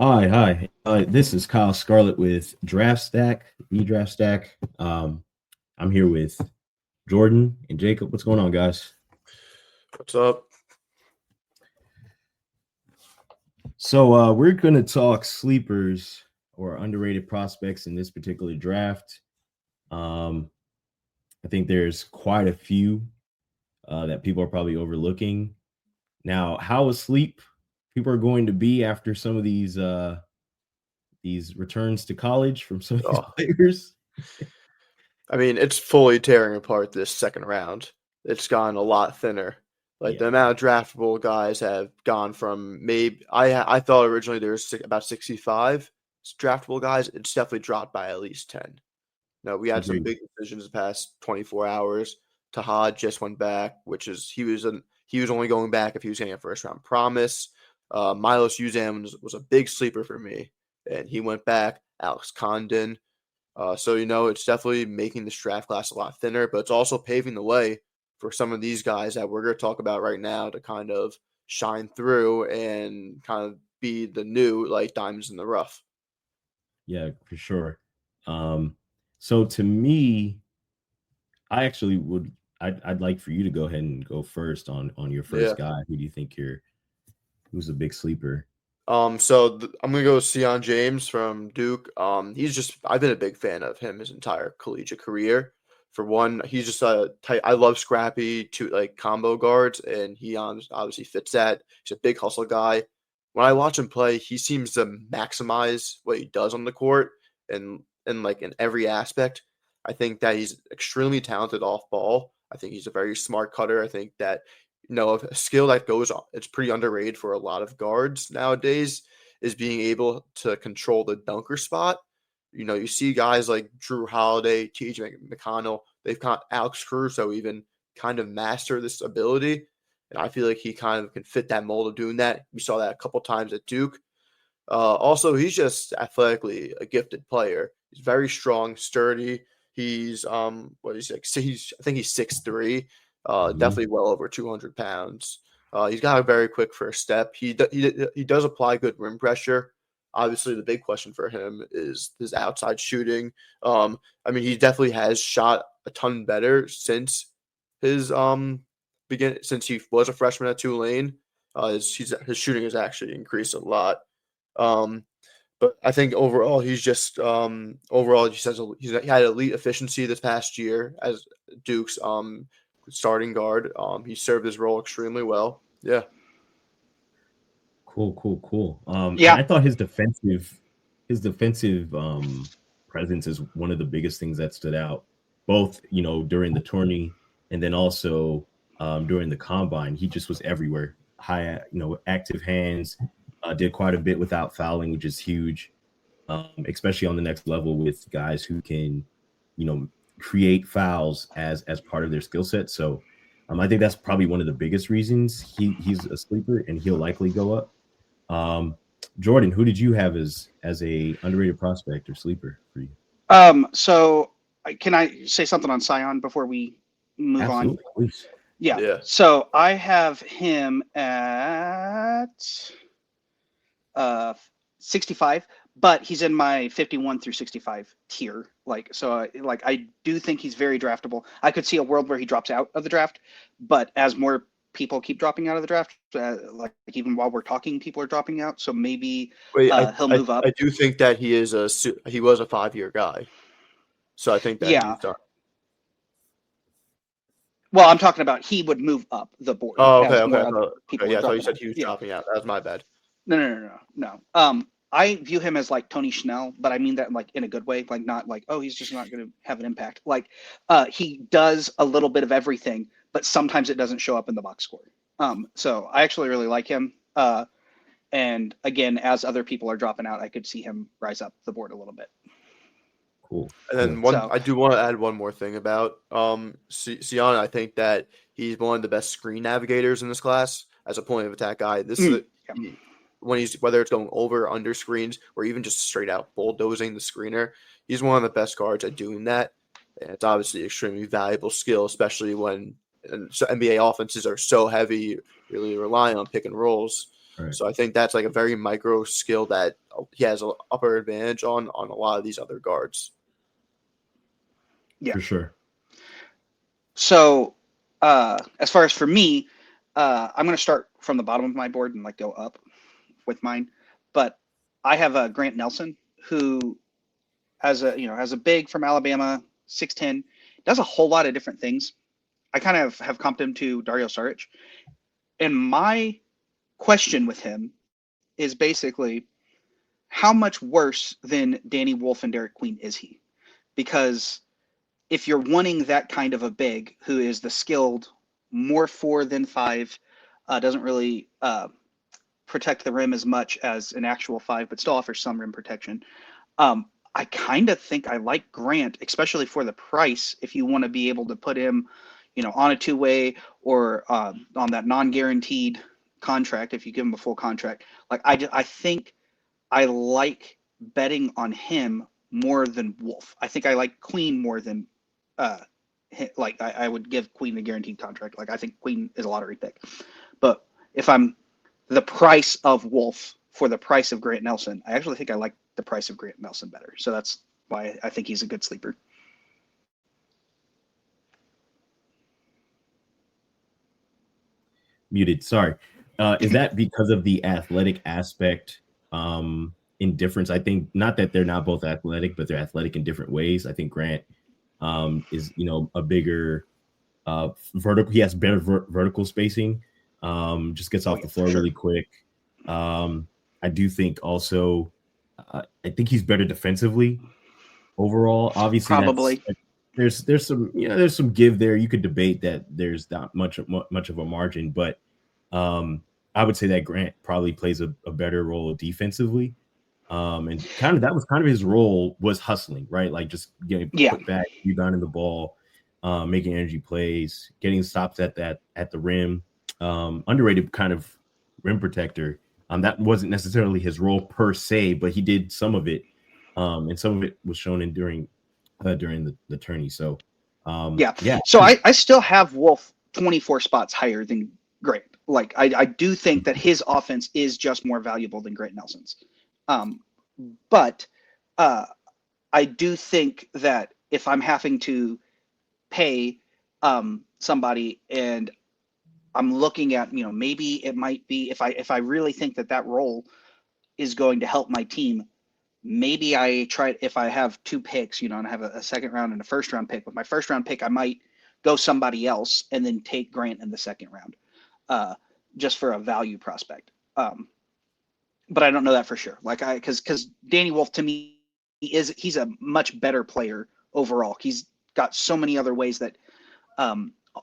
Hi. This is Kyle Scarlett with Draft Stack, the Draft Stack. I'm here with Jordan and Jacob. What's going on, guys? What's up? So we're going to talk sleepers or underrated prospects in this particular draft. Um, I think there's quite a few that people are probably overlooking. Now, how asleep people are going to be after some of these returns to college from some of these Oh, players. I mean, it's fully tearing apart this second round. It's gone a lot thinner. Like the Yeah, amount of draftable guys have gone from maybe I thought originally there was about 65 draftable guys. It's definitely dropped by at least 10. No, we had some agreed. big decisions the past 24 hours. Tahad just went back, which is he was only going back if he was getting a first round promise. Milos Uzan was a big sleeper for me, and he went back. Alex Condon. So it's definitely making this draft class a lot thinner, but it's also paving the way for some of these guys that we're going to talk about right now to kind of shine through and kind of be the new like diamonds in the rough. Yeah, for sure. Um, so to me, I actually would I'd like for you to go ahead and go first on your Yeah. first guy. Who do you think who's a big sleeper? I'm gonna go with Sion James from Duke. I've been a big fan of him his entire collegiate career. For one, he's just a tight. I love scrappy to like combo guards, and he obviously fits that. He's a big hustle guy. When I watch him play, he seems to maximize what he does on the court, and like in every aspect. I think that he's extremely talented off ball. I think he's a very smart cutter. I think that a skill that goes on, it's pretty underrated for a lot of guards nowadays is being able to control the dunker spot. You see guys like Drew Holiday, TJ McConnell, they've got Alex Caruso even kind of master this ability. And I feel like he kind of can fit that mold of doing that. We saw that a couple times at Duke. Also, he's just athletically a gifted player. He's very strong, sturdy. He's what is he like? I think he's 6'3", Mhm. definitely well over 200 pounds. He's got a very quick first step. He does apply good rim pressure. Obviously, the big question for him is his outside shooting. I mean, he definitely has shot a ton better since his since he was a freshman at Tulane. His shooting has actually increased a lot. Um, but I think overall, he says he had elite efficiency this past year as Duke's starting guard. He served his role extremely well. Yeah, Cool. And Yeah. I thought his defensive presence is one of the biggest things that stood out, both during the tourney and then also during the combine. He just was everywhere. High, active hands. Did quite a bit without fouling, which is huge. Especially on the next level with guys who can, you know, create fouls as part of their skill set. So I think that's probably one of the biggest reasons he's a sleeper and he'll likely go up. Um, Jordan, who did you have as a underrated prospect or sleeper for you? So can I say something on Scion before we move on? Absolutely, please. Yeah. yeah. So I have him at 65, but he's in my 51 through 65 tier. I do think he's very draftable. I could see a world where he drops out of the draft, but as more people keep dropping out of the draft, like even while we're talking, people are dropping out. So maybe Wait, he'll move up. I do think that he was a 5-year guy, so I think that Yeah. he's done. Well, I'm talking about he would move up the board Oh, okay, as okay. more other people are Yeah, I thought you dropping said out. he was Yeah. dropping out. That was my bad. No. I view him as like Tony Schnell, but I mean that like in a good way, like not like, oh, he's just not going to have an impact. Like, he does a little bit of everything, but sometimes it doesn't show up in the box score. So I actually really like him. And again, as other people are dropping out, I could see him rise up the board a little bit. Cool. And then So I do want to add one more thing about Siana. I think that he's one of the best screen navigators in this class as a point of attack guy. yeah. When he's whether it's going over or under screens or even just straight out bulldozing the screener, he's one of the best guards at doing that. And it's obviously extremely valuable skill, especially when NBA offenses are so heavy, really relying on pick and rolls. Right. So I think that's like a very micro skill that he has an upper advantage on a lot of these other guards. Yeah. For sure. So as far as for me, I'm going to start from the bottom of my board and like go up with mine. But I have Grant Nelson, who as a big from Alabama, 6'10", does a whole lot of different things. I kind of have comped him to Dario Saric. And my question with him is basically, how much worse than Danny Wolf and Derek Queen is he? Because if you're wanting that kind of a big who is the skilled, more 4 than 5, doesn't really protect the rim as much as an actual 5, but still offers some rim protection. I kind of think I like Grant, especially for the price. If you want to be able to put him, on a 2-way or on that non-guaranteed contract, if you give him a full contract, like I think I like betting on him more than Wolf. I think I like Queen more than I would give Queen the guaranteed contract. Like I think Queen is a lottery pick, but if I'm the price of Wolf for the price of Grant Nelson, I actually think I like the price of Grant Nelson better. So that's why I think he's a good sleeper. Muted. Sorry. Is that because of the athletic aspect in difference? I think not that they're not both athletic, but they're athletic in different ways. I think Grant is a bigger vertical. He has better vertical spacing. Just gets off the floor really quick. I do think also I think he's better defensively overall. Obviously, Probably. there's some give there. You could debate that there's not much of a margin, but I would say that Grant probably plays a better role defensively. And that was kind of his role, was hustling, right? Like just getting put back, rebounding the ball, making energy plays, getting stops at the rim. Underrated kind of rim protector. That wasn't necessarily his role per se, but he did some of it. And some of it was shown during the tourney. So yeah. So I still have Wolf 24 spots higher than Grant. Like I do think that his offense is just more valuable than Grant Nelson's. But I do think that if I'm having to pay somebody and I'm looking at, maybe it might be if I really think that role is going to help my team, maybe I try, if I have 2 picks, and I have a second round and a first round pick. With my first round pick, I might go somebody else and then take Grant in the second round, just for a value prospect. But I don't know that for sure. Because Danny Wolf to me he's a much better player overall. He's got so many other ways that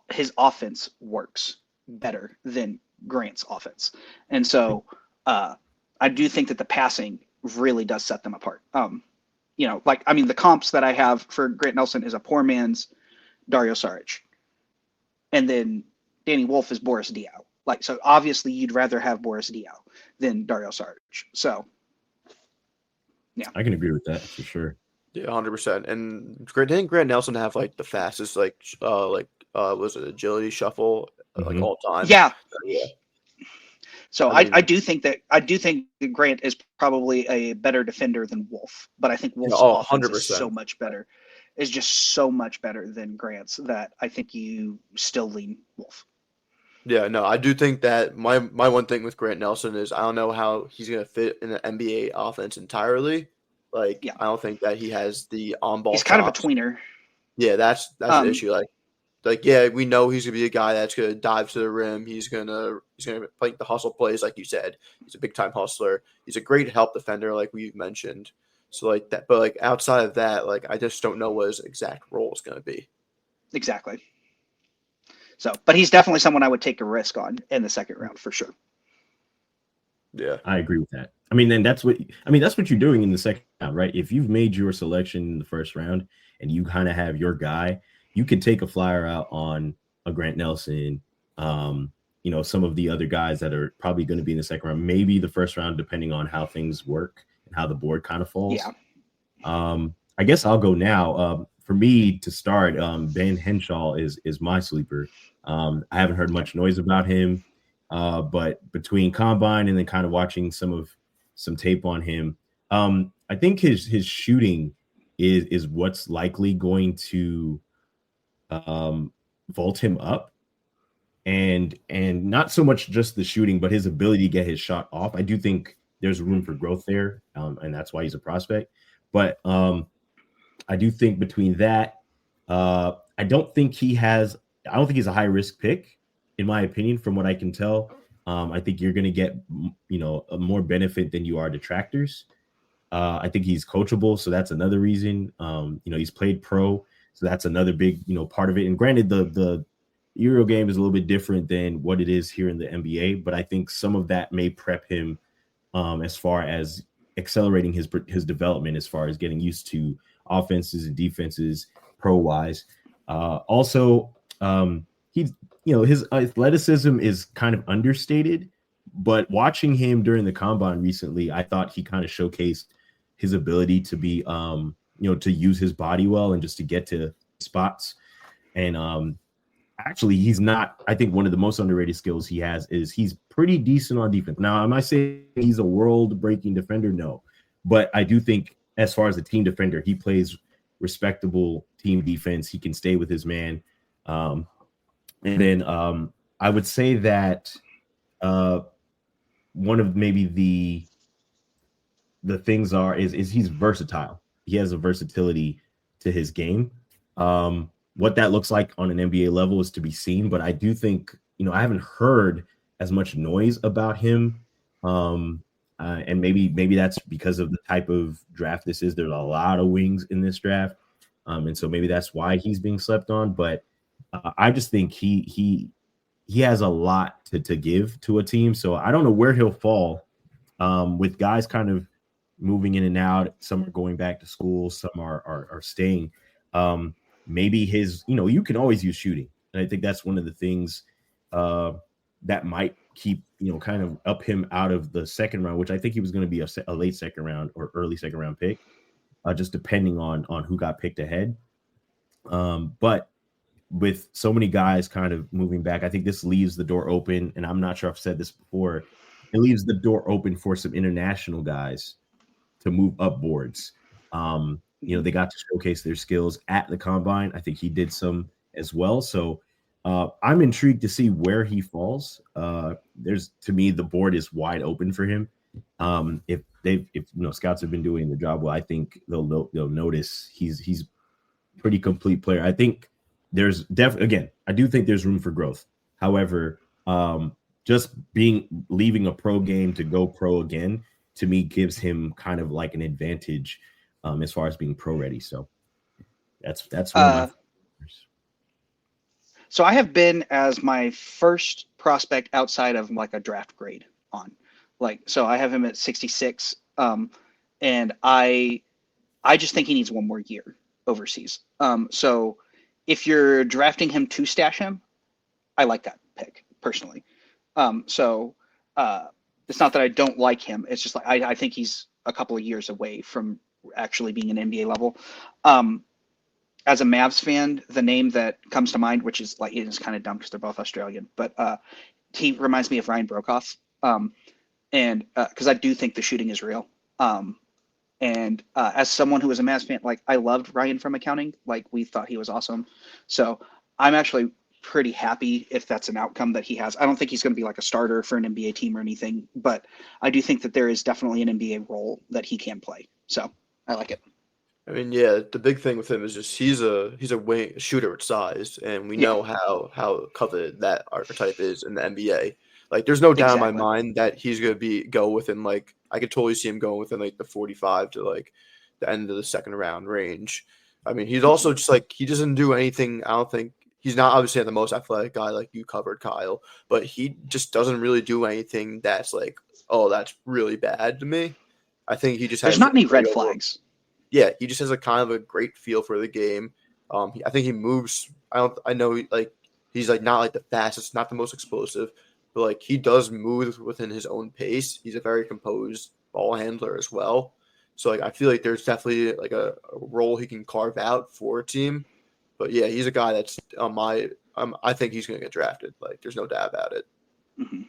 his offense works better than Grant's offense, and so I do think that the passing really does set them apart. The comps that I have for Grant Nelson is a poor man's Dario Saric, and then Danny Wolf is Boris Diaw. So obviously you'd rather have Boris Diaw than Dario Saric. So yeah, I can agree with that for sure. Yeah, 100%. And didn't Grant Nelson have like the fastest was it agility shuffle all time? Yeah. So I do think that Grant is probably a better defender than Wolf, but I think Wolf's offense 100%. is so much better. Is just so much better than Grant's that I think you still lean Wolf. Yeah, no, I do think that my one thing with Grant Nelson is I don't know how he's going to fit in the NBA offense entirely. I don't think that he has the on-ball. He's kind of a tweener. Yeah, that's the issue. We know he's gonna be a guy that's gonna dive to the rim. He's gonna play the hustle plays, like you said. He's a big time hustler. He's a great help defender, like we mentioned. So that, but outside of that, I just don't know what his exact role is gonna be. Exactly. So, but he's definitely someone I would take a risk on in the second round for sure. Yeah, I agree with that. That's what you're doing in the second round, right? If you've made your selection in the first round and you kind of have your guy, you can take a flyer out on a Grant Nelson, some of the other guys that are probably going to be in the second round, maybe the first round, depending on how things work and how the board kind of falls. Yeah. I guess I'll go now. For me to start, Ben Henshaw is my sleeper. I haven't heard much noise about him. But between combine and then kind of watching some tape on him, I think his shooting is what's likely going to vault him up, and not so much just the shooting, but his ability to get his shot off. I do think there's room for growth there, and that's why he's a prospect. But I do think between that, I don't think he's a high risk pick, in my opinion, from what I can tell. I think you're going to get, a more benefit than you are detractors. I think he's coachable, so that's another reason. He's played pro, so that's another big, part of it. And granted, the Euro game is a little bit different than what it is here in the NBA, but I think some of that may prep him as far as accelerating his development, as far as getting used to offenses and defenses pro wise. Also, he's his athleticism is kind of understated, but watching him during the combine recently, I thought he kind of showcased his ability to be to use his body well and just to get to spots. And actually, he's not, I think one of the most underrated skills he has is he's pretty decent on defense. Now, am I saying he's a world-breaking defender? No. But I do think as far as a team defender, he plays respectable team defense. He can stay with his man. And then I would say that one of maybe the things is he's versatile. He has a versatility to his game. What that looks like on an NBA level is to be seen, but I do think, I haven't heard as much noise about him. And maybe that's because of the type of draft this is. There's a lot of wings in this draft. And so maybe that's why he's being slept on. But I just think he has a lot to give to a team. So I don't know where he'll fall with guys kind of moving in and out. Some are going back to school. Some are staying. Maybe his, you can always use shooting. And I think that's one of the things that might keep, kind of up him out of the second round, which I think he was going to be a late second round or early second round pick, just depending on who got picked ahead. But with so many guys kind of moving back, I think this leaves the door open. And I'm not sure I've said this before. It leaves the door open for some international guys to move up boards. They got to showcase their skills at the combine. I think he did some as well. So I'm intrigued to see where he falls. To me, the board is wide open for him. If scouts have been doing the job well, I think they'll notice he's pretty complete player. I think there's I do think there's room for growth. However, just leaving a pro game to go pro again, to me, gives him kind of like an advantage as far as being pro ready. So that's one of my So I have been as my first prospect outside of like a draft grade on, so I have him at 66. And I just think he needs one more year overseas. So if you're drafting him to stash him, I like that pick personally. It's not that I don't like him. It's just like, I think he's a couple of years away from actually being an NBA level. As a Mavs fan, the name that comes to mind, which is it is kind of dumb because they're both Australian, but he reminds me of Ryan Broekhoff. And because I do think the shooting is real. And as someone who was a Mavs fan, I loved Ryan from accounting. We thought he was awesome. So I'm actually pretty happy if that's an outcome that he has. I don't think he's going to be like a starter for an NBA team or anything, but I do think that there is definitely an NBA role that he can play. So I like it. I mean, yeah, the big thing with him is just he's a wing shooter at size, and we know how coveted that archetype is in the NBA. There's no doubt in my mind that he's gonna go within I could totally see him going within the 45 to the end of the second round range. I mean, he's also just he doesn't do anything. I don't think he's not obviously the most athletic guy like you covered, Kyle, but he just doesn't really do anything that's that's really bad to me. I think he just has there's not any red flags. Yeah, he just has a kind of a great feel for the game. I think he moves. I know he's not the fastest, not the most explosive, but he does move within his own pace. He's a very composed ball handler as well. So I feel there's definitely a role he can carve out for a team. But yeah, he's a guy that's on my. I think he's going to get drafted. There's no doubt about it. Mm-hmm.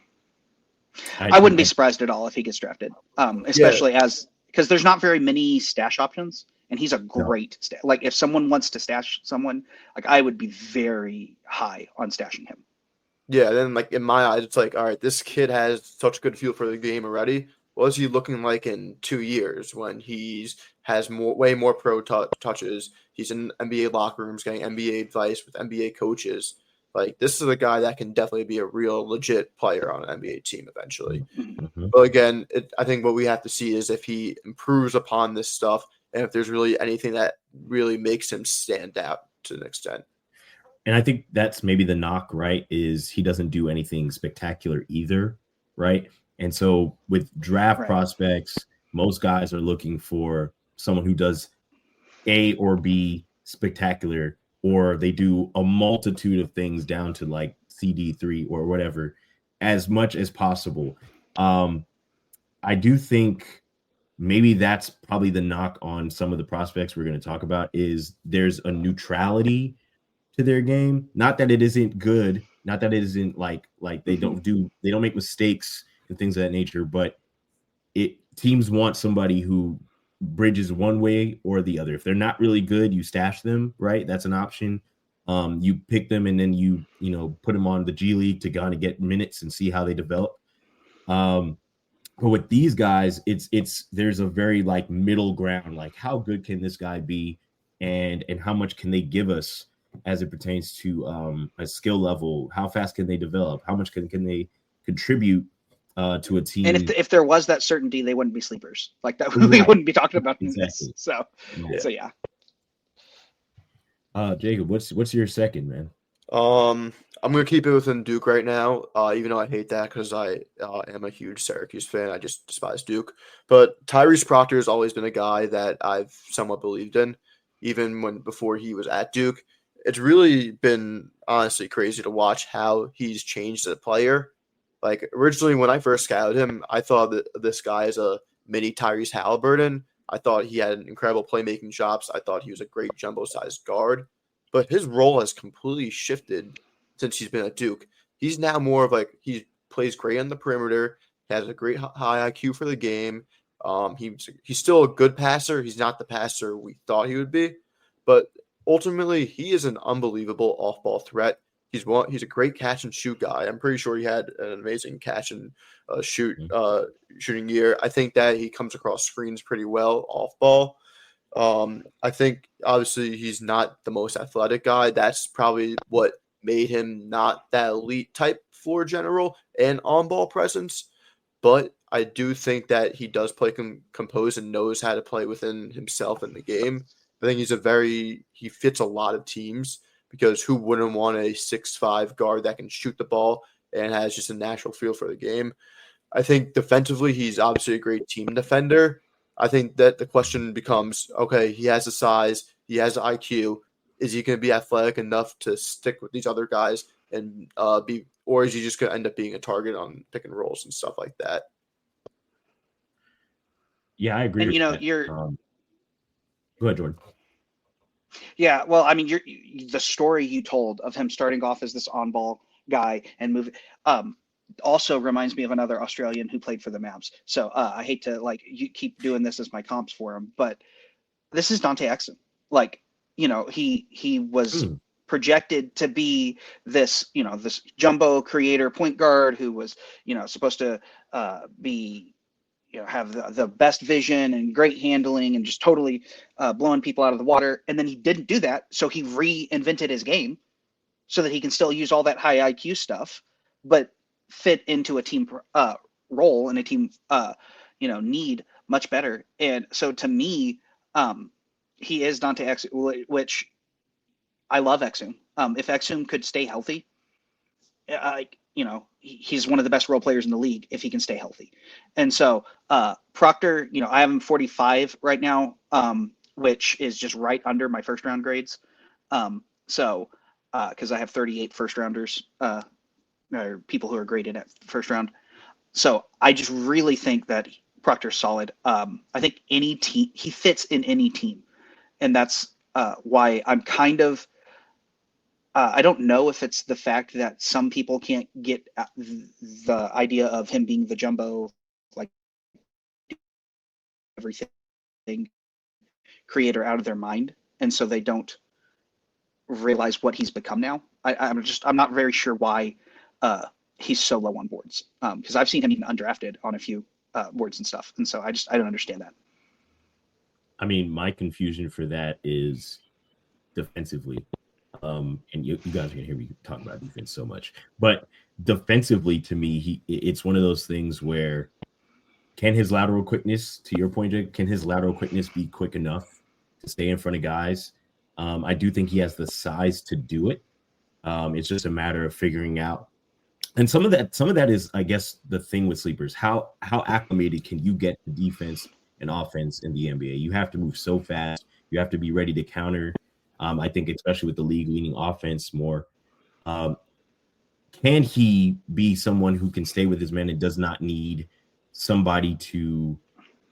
I wouldn't be surprised at all if he gets drafted, especially because there's not very many stash options, and he's a great like if someone wants to stash someone, like I would be very high on stashing him. Yeah, then like in my eyes, it's like, all right, this kid has such a good feel for the game already. What is he looking like in 2 years when has way more pro touches? He's in NBA locker rooms getting NBA advice with NBA coaches. Like this is a guy that can definitely be a real legit player on an NBA team eventually. Mm-hmm. But again, I think what we have to see is if he improves upon this stuff and if there's really anything that really makes him stand out to an extent. And I think that's maybe the knock, right? Is he doesn't do anything spectacular either, right? And so with draft prospects, most guys are looking for someone who does A or B spectacular, or they do a multitude of things down to like CD3 or whatever, as much as possible. I do think maybe that's probably the knock on some of the prospects we're going to talk about is there's a neutrality to their game. Not that it isn't good, not that it isn't like they don't make mistakes and things of that nature, but teams want somebody who bridges one way or the other. If they're not really good, you stash them, right? That's an option. You pick them and then you put them on the G League to kind of get minutes and see how they develop. But with these guys, there's a very like middle ground, like how good can this guy be and how much can they give us as it pertains to a skill level? How fast can they develop? How much can they contribute to a team? And if there was that certainty, they wouldn't be sleepers like that. We wouldn't be talking about exactly. This. So yeah. Jacob, what's your second, man? I'm gonna keep it within Duke right now, even though I hate that because I am a huge Syracuse fan. I just despise Duke. But Tyrese Proctor has always been a guy that I've somewhat believed in, even before he was at Duke. It's really been honestly crazy to watch how he's changed as a player. Like originally when I first scouted him, I thought that this guy is a mini Tyrese Halliburton. I thought he had incredible playmaking chops. I thought he was a great jumbo-sized guard. But his role has completely shifted since he's been at Duke. He's now more of like he plays great on the perimeter, has a great high IQ for the game. He's still a good passer. He's not the passer we thought he would be, but ultimately he is an unbelievable off-ball threat. He's a great catch and shoot guy. I'm pretty sure he had an amazing catch and shooting year. I think that he comes across screens pretty well off ball. I think obviously he's not the most athletic guy. That's probably what made him not that elite type floor general and on ball presence. But I do think that he does play composed and knows how to play within himself in the game. I think he fits a lot of teams because who wouldn't want a 6'5" guard that can shoot the ball and has just a natural feel for the game. I think defensively, he's obviously a great team defender. I think that the question becomes, okay, he has the size, he has the IQ. Is he going to be athletic enough to stick with these other guys and or is he just going to end up being a target on pick and rolls and stuff like that? Yeah, I agree. And go ahead, Jordan. Yeah, well, I mean, the story you told of him starting off as this on-ball guy and moving also reminds me of another Australian who played for the Mavs. So I hate to you keep doing this as my comps for him, but this is Dante Exum. He was projected to be this, this jumbo creator point guard who was, supposed to be, have the best vision and great handling and just totally blowing people out of the water. And then he didn't do that. So he reinvented his game so that he can still use all that high IQ stuff, but fit into a team role and a team, need much better. And so to me, he is Dante Exum, which I love Exum. If Exum could stay healthy, he's one of the best role players in the league if he can stay healthy. And so Proctor, I have him 45 right now, which is just right under my first round grades. Because I have 38 first rounders, or people who are graded at first round. So I just really think that Proctor's solid. I think any team, he fits in any team. And that's why I'm kind of I don't know if it's the fact that some people can't get the idea of him being the jumbo, like everything creator out of their mind, and so they don't realize what he's become now. I'm not very sure why he's so low on boards, because I've seen him even undrafted on a few boards and stuff, and so I don't understand that. I mean, my confusion for that is defensively. And you guys are gonna hear me talk about defense so much, but defensively, to me, it's one of those things where can his lateral quickness, to your point, Jake, can his lateral quickness be quick enough to stay in front of guys? I do think he has the size to do it. It's just a matter of figuring out. And some of that is, I guess, the thing with sleepers. How acclimated can you get to defense and offense in the NBA? You have to move so fast. You have to be ready to counter. I think especially with the league leaning offense more. Can he be someone who can stay with his men and does not need somebody to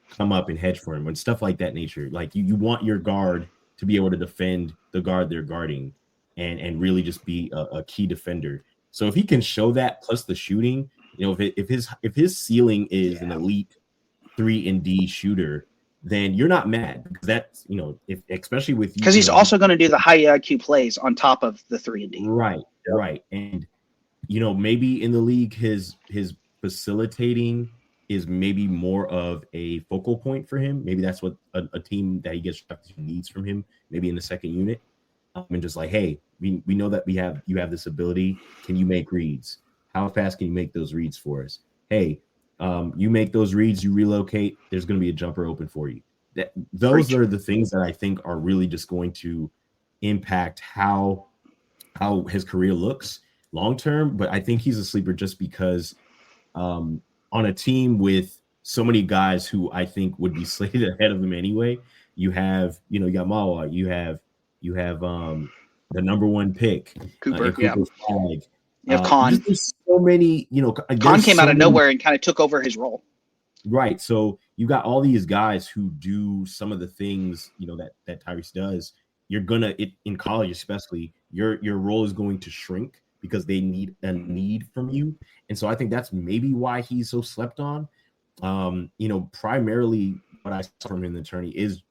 come up and hedge for him and stuff like that nature? Like you want your guard to be able to defend the guard they're guarding and really just be a key defender. So if he can show that plus the shooting, you know, if his ceiling is an elite 3-and-D shooter, then you're not mad, because that's, you know, if especially with you, because he's also going to do the high IQ plays on top of the 3-and-D. Right. And you know, maybe in the league his facilitating is maybe more of a focal point for him. Maybe that's what a team that he gets needs from him, maybe in the second unit. And just like, hey, we know that you have this ability. Can you make reads? How fast can you make those reads for us? Hey, you make those reads, you relocate, there's going to be a jumper open for you. Those are the things that I think are really just going to impact how his career looks long term. But I think he's a sleeper just because on a team with so many guys who I think would be slated ahead of him anyway, you got Mawa, you have the number one pick, Cooper, Flag. You have Khan. There's so many, Khan came out of nowhere and kind of took over his role. Right. So you got all these guys who do some of the things, that Tyrese does. You're gonna in college, especially, your role is going to shrink because they need a need from you. And so I think that's maybe why he's so slept on. Primarily what I saw from him in the tourney is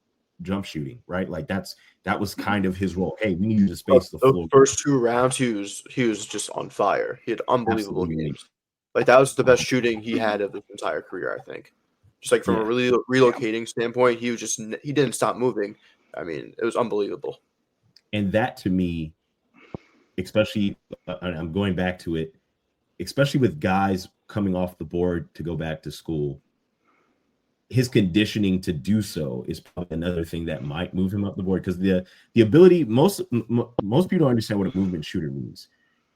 jump shooting, right? Like that was kind of his role. Hey, we need you to space the floor. The first 2 rounds, he was just on fire. He had unbelievable games. Like that was the best shooting he had of his entire career, I think. Just like from a really relocating standpoint, he didn't stop moving. I mean, it was unbelievable. And that to me, especially, I'm going back to it, especially with guys coming off the board to go back to school, his conditioning to do so is probably another thing that might move him up the board, because the ability, most people don't understand what a movement shooter means.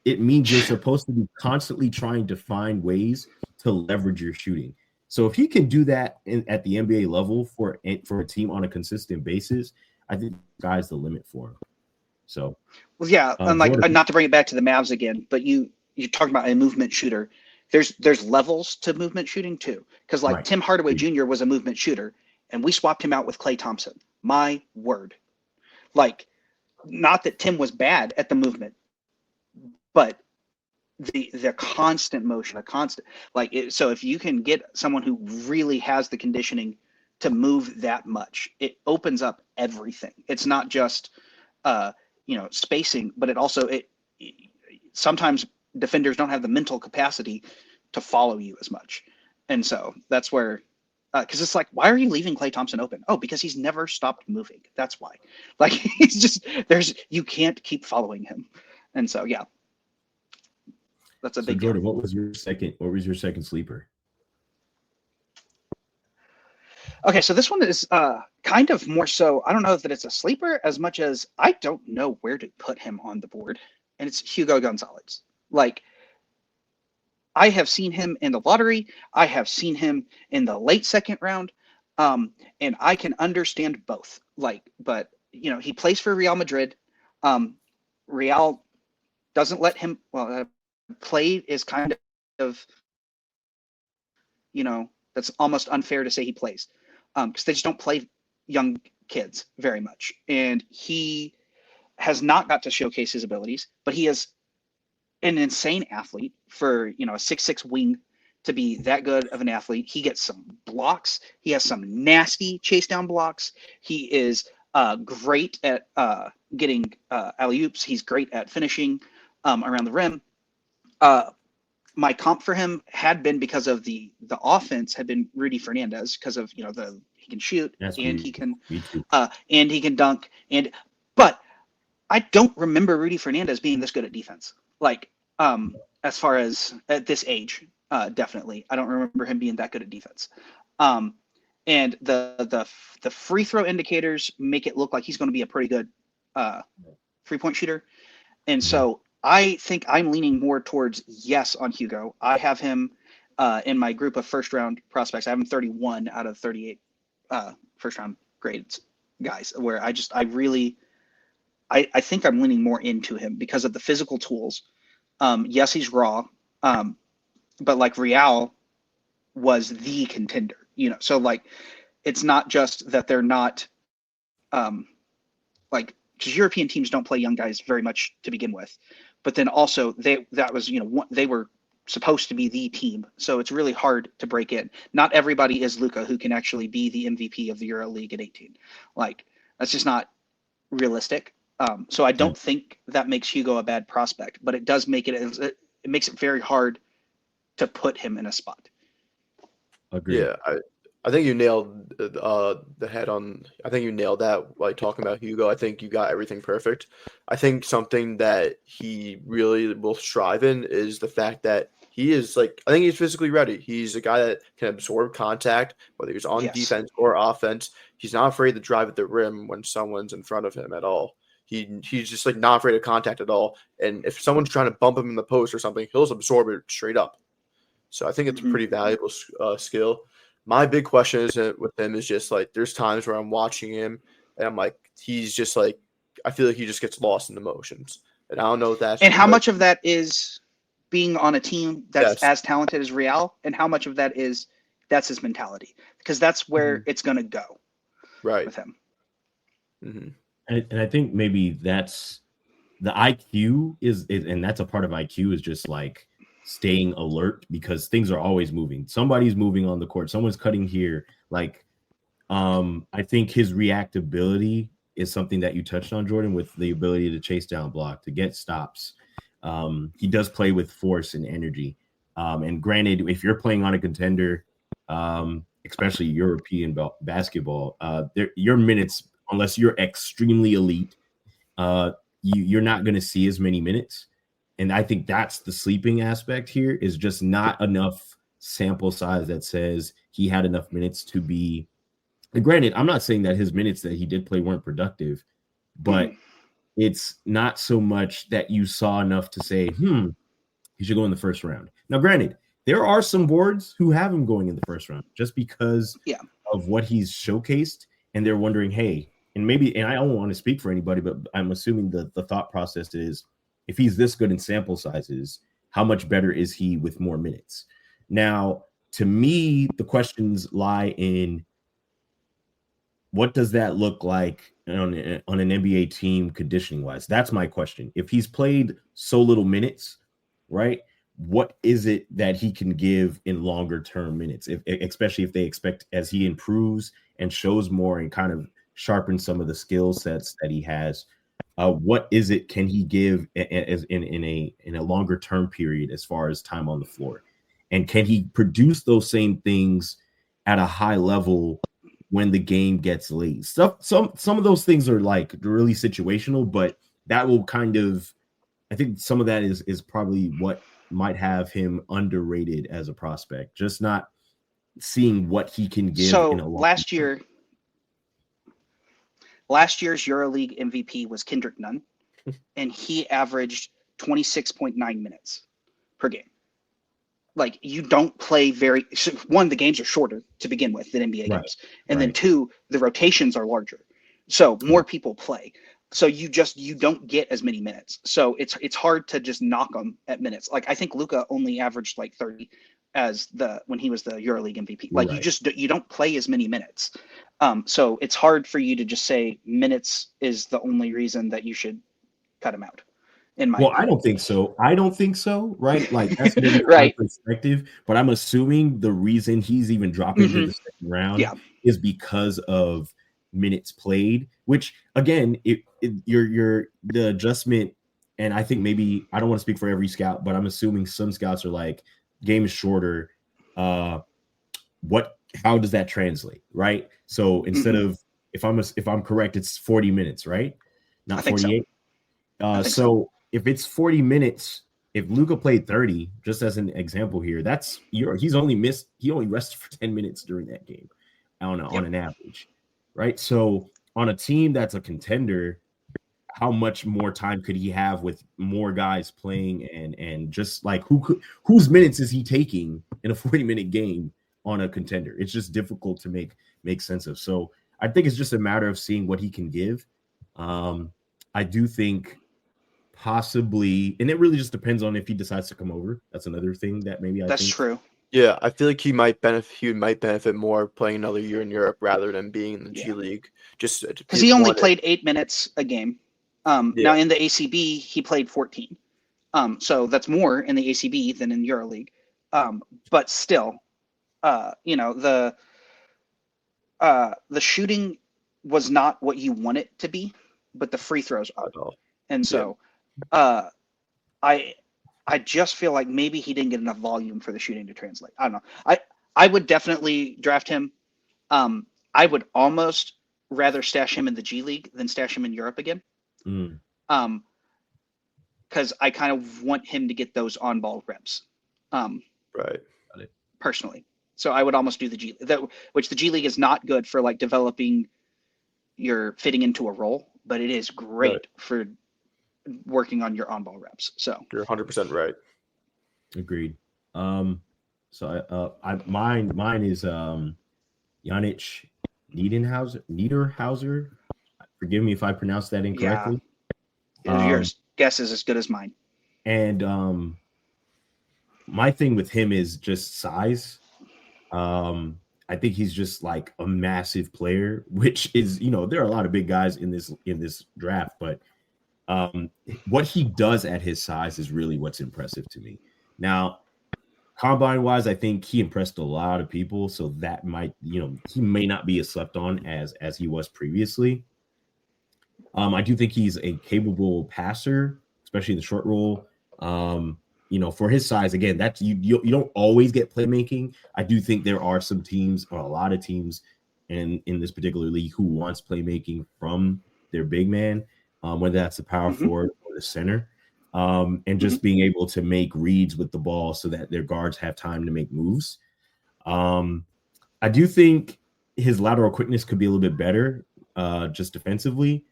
It means you're supposed to be constantly trying to find ways to leverage your shooting. So if he can do that at the NBA level for a team on a consistent basis, I think the sky's the limit for him. So, well, yeah, and not to bring it back to the Mavs again, but you're talking about a movement shooter. There's levels to movement shooting too, because right. Tim Hardaway Jr. was a movement shooter, and we swapped him out with Klay Thompson. My word, not that Tim was bad at the movement, but the constant motion, so if you can get someone who really has the conditioning to move that much, it opens up everything. It's not just spacing, but it also sometimes defenders don't have the mental capacity to follow you as much. And so that's where, because it's like, why are you leaving Klay Thompson open? Oh, because he's never stopped moving. That's why. He's just, you can't keep following him. And so, yeah, that's a big Jordan, what was your second sleeper? Okay, so this one is kind of more so, I don't know that it's a sleeper as much as I don't know where to put him on the board, and it's Hugo Gonzalez. I have seen him in the lottery. I have seen him in the late second round, and I can understand both. But he plays for Real Madrid. Real doesn't let him. Play is kind of, that's almost unfair to say he plays, because they just don't play young kids very much. And he has not got to showcase his abilities, but he is an insane athlete for, you know, a 6'6" wing to be that good of an athlete. He gets some blocks. He has some nasty chase down blocks. He is great at getting alley-oops. He's great at finishing around the rim. My comp for him had been, because of the offense, had been Rudy Fernandez, because of, you know, he can shoot and he can dunk, but I don't remember Rudy Fernandez being this good at defense. Like, as far as at this age, definitely, I don't remember him being that good at defense. And the free throw indicators make it look like he's going to be a pretty good 3-point shooter. And so I think I'm leaning more towards yes on Hugo. I have him in my group of first round prospects. I have him 31 out of 38 first round grades guys, where I think I'm leaning more into him because of the physical tools. Yes, he's raw, but like Real was the contender, you know. So like, it's not just that they're not like, because European teams don't play young guys very much to begin with, but then also they were supposed to be the team, so it's really hard to break in. Not everybody is Luka, who can actually be the MVP of the EuroLeague at 18. Like, that's just not realistic. So I don't think that makes Hugo a bad prospect, but it does make it makes it very hard to put him in a spot. Agreed. Yeah, I think you nailed the head on. I think you nailed that, like, talking about Hugo. I think you got everything perfect. I think something that he really will strive in is the fact that he is, like, I think he's physically ready. He's a guy that can absorb contact, whether he's on defense or offense. He's not afraid to drive at the rim when someone's in front of him at all. He's just, like, not afraid of contact at all. And if someone's trying to bump him in the post or something, he'll absorb it straight up. So I think it's a pretty valuable skill. My big question is with him is just, like, there's times where I'm watching him and I'm like, he's just, like, I feel like he just gets lost in the motions. And I don't know if that's. And how much of that is being on a team that's as talented as Real, and how much of that is that's his mentality? Because that's where it's going to go with him. And I think maybe that's the IQ is, and that's a part of IQ, is just like staying alert, because things are always moving. Somebody's moving on the court. Someone's cutting here. Like, I think his reactability is something that you touched on, Jordan, with the ability to chase down block, to get stops. He does play with force and energy. And granted, if you're playing on a contender, especially European basketball, your minutes, unless you're extremely elite, you're not going to see as many minutes. And I think that's the sleeping aspect here, is just not enough sample size that says he had enough minutes to be. And granted, I'm not saying that his minutes that he did play weren't productive, but it's not so much that you saw enough to say, he should go in the first round. Now, granted, there are some boards who have him going in the first round just because of what he's showcased, and they're wondering, hey, and I don't want to speak for anybody, but I'm assuming the thought process is, if he's this good in sample sizes, how much better is he with more minutes? Now, to me, the questions lie in, what does that look like on an NBA team conditioning wise? That's my question. If he's played so little minutes, right, what is it that he can give in longer term minutes? Especially if they expect, as he improves and shows more and kind of sharpens some of the skill sets that he has, what is it can he give as in a longer term period as far as time on the floor? And can he produce those same things at a high level when the game gets late? Some of those things are like really situational, but that will kind of, I think some of that is probably what might have him underrated as a prospect, just not seeing what he can give. So in a last year's EuroLeague MVP was Kendrick Nunn, and he averaged 26.9 minutes per game. Like, you don't play one, the games are shorter to begin with than NBA games. And then two, the rotations are larger. So more people play. So you don't get as many minutes. So it's hard to just knock them at minutes. Like, I think Luka only averaged like 30 as when he was the EuroLeague MVP. Like Right. you don't play as many minutes. So it's hard for you to just say minutes is the only reason that you should cut him out. In my Well, opinion. I don't think so. I don't think so, right? Like that's maybe Right. my perspective, but I'm assuming the reason he's even dropping to Mhm. the second round Yeah. is because of minutes played. Which again, your the adjustment, and I think maybe I don't want to speak for every scout, but I'm assuming some scouts are like, game is shorter. How does that translate, right? So instead Mhm. of if I'm correct, it's 40 minutes, right? I Not think so. 48. I think So if it's 40 minutes, if Luka played 30, just as an example here, he only rested for 10 minutes during that game on an average, right? So on a team that's a contender, how much more time could he have with more guys playing and just like whose minutes is he taking in a 40-minute game on a contender? It's just difficult to make sense of. So I think it's just a matter of seeing what he can give. I do think possibly, and it really just depends on if he decides to come over. That's another thing that maybe I that's think. true. Yeah, I feel like he might benefit more playing another year in Europe rather than being in the G League. Just Because he only played 8 minutes a game. Now Yeah. in the ACB he played 14. So that's more in the ACB than in EuroLeague. But still, the shooting was not what you want it to be, but the free throws are. at all. And so I just feel like maybe he didn't get enough volume for the shooting to translate. I don't know. I would definitely draft him. I would almost rather stash him in the G League than stash him in Europe again. Because I kind of want him to get those on-ball reps. Right. Personally. So I would almost do the G League, which the G League is not good for like developing your fitting into a role, but it is great for working on your on-ball reps. So you're 100% right. Agreed. Mine is Janich Niederhauser. Forgive me if I pronounced that incorrectly. Your guess is as good as mine. And my thing with him is just size. I think he's just like a massive player, which is, there are a lot of big guys in this draft, but what he does at his size is really what's impressive to me. Now, combine wise, I think he impressed a lot of people, so that might, he may not be as slept on as he was previously. I do think he's a capable passer, especially in the short roll. For his size, again, that's you don't always get playmaking. I do think there are some teams, or a lot of teams in this particular league, who wants playmaking from their big man, whether that's the power forward or the center, and just being able to make reads with the ball so that their guards have time to make moves. I do think his lateral quickness could be a little bit better, just defensively.